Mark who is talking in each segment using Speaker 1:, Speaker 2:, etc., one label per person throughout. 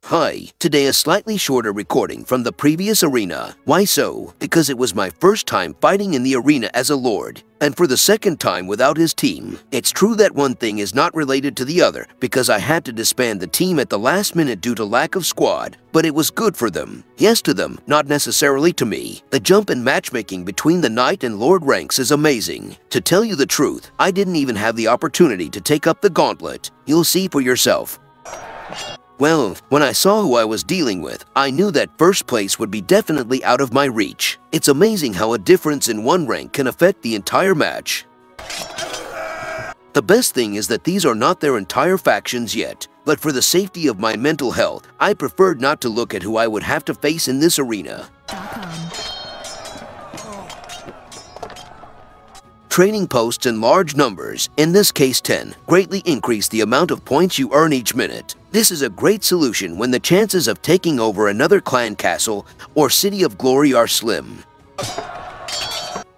Speaker 1: Hi, today a slightly shorter recording from the previous arena. Why so? Because it was my first time fighting in the arena as a lord, and for the second time without his team. It's true that one thing is not related to the other, because I had to disband the team at the last minute due to lack of squad, but it was good for them. Yes to them, not necessarily to me. The jump in matchmaking between the knight and lord ranks is amazing. To tell you the truth, I didn't even have the opportunity to take up the gauntlet. You'll see for yourself. Well, when I saw who I was dealing with, I knew that first place would be definitely out of my reach. It's amazing how a difference in one rank can affect the entire match. The best thing is that these are not their entire factions yet, but for the safety of my mental health, I preferred not to look at who I would have to face in this arena. Training posts in large numbers, in this case 10, greatly increase the amount of points you earn each minute. This is a great solution when the chances of taking over another clan castle or city of glory are slim.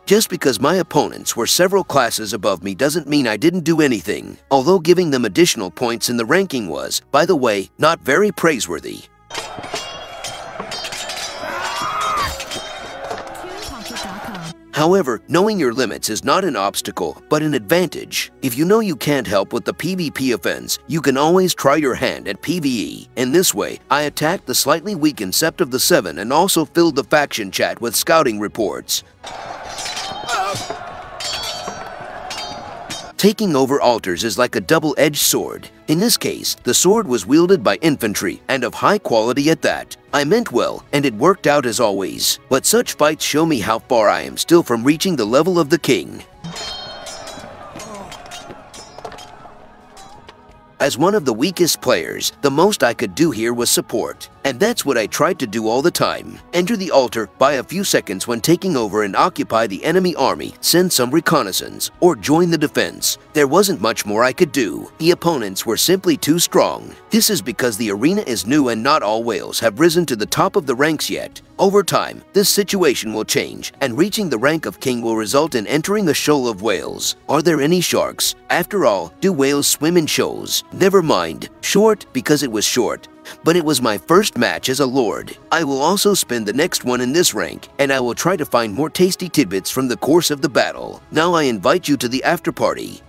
Speaker 1: Just because my opponents were several classes above me doesn't mean I didn't do anything, although giving them additional points in the ranking was, by the way, not very praiseworthy. However, knowing your limits is not an obstacle, but an advantage. If you know you can't help with the PvP offense, you can always try your hand at PvE. In this way, I attacked the slightly weakened Sept of the Seven and also filled the faction chat with scouting reports. Taking over altars is like a double-edged sword. In this case, the sword was wielded by infantry, and of high quality at that. I meant well, and it worked out as always. But such fights show me how far I am still from reaching the level of the king. As one of the weakest players, the most I could do here was support. And that's what I tried to do all the time. Enter the altar, buy a few seconds when taking over and occupy the enemy army, send some reconnaissance, or join the defense. There wasn't much more I could do. The opponents were simply too strong. This is because the arena is new and not all whales have risen to the top of the ranks yet. Over time, this situation will change, and reaching the rank of king will result in entering the shoal of whales. Are there any sharks? After all, do whales swim in shoals? Never mind. Short because it was short. But it was my first match as a lord. I will also spend the next one in this rank, and I will try to find more tasty tidbits from the course of the battle. Now I invite you to the after party.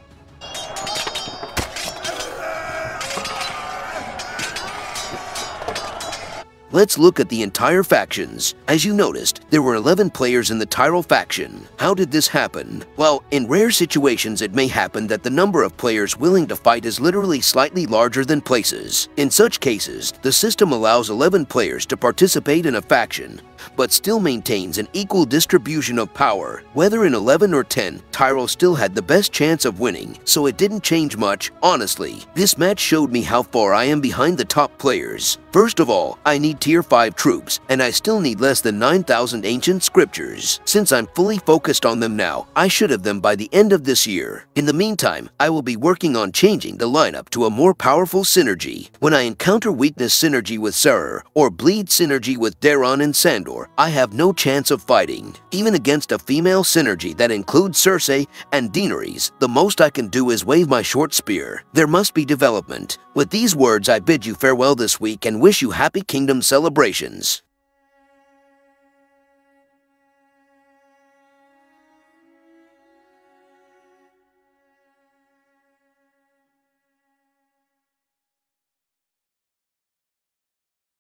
Speaker 1: Let's look at the entire factions. As you noticed, there were 11 players in the Tyrol faction. How did this happen? Well, in rare situations it may happen that the number of players willing to fight is literally slightly larger than places. In such cases, the system allows 11 players to participate in a faction, but still maintains an equal distribution of power. Whether in 11 or 10, Tyrol still had the best chance of winning, so it didn't change much, honestly. This match showed me how far I am behind the top players. First of all, I need tier 5 troops, and I still need less than 9,000 ancient scriptures. Since I'm fully focused on them now, I should have them by the end of this year. In the meantime, I will be working on changing the lineup to a more powerful synergy. When I encounter weakness synergy with Sarer, or bleed synergy with Daron and Sandor, I have no chance of fighting. Even against a female synergy that includes Cersei and Daenerys, the most I can do is wave my short spear. There must be development. With these words, I bid you farewell this week and wish you happy kingdom celebrations.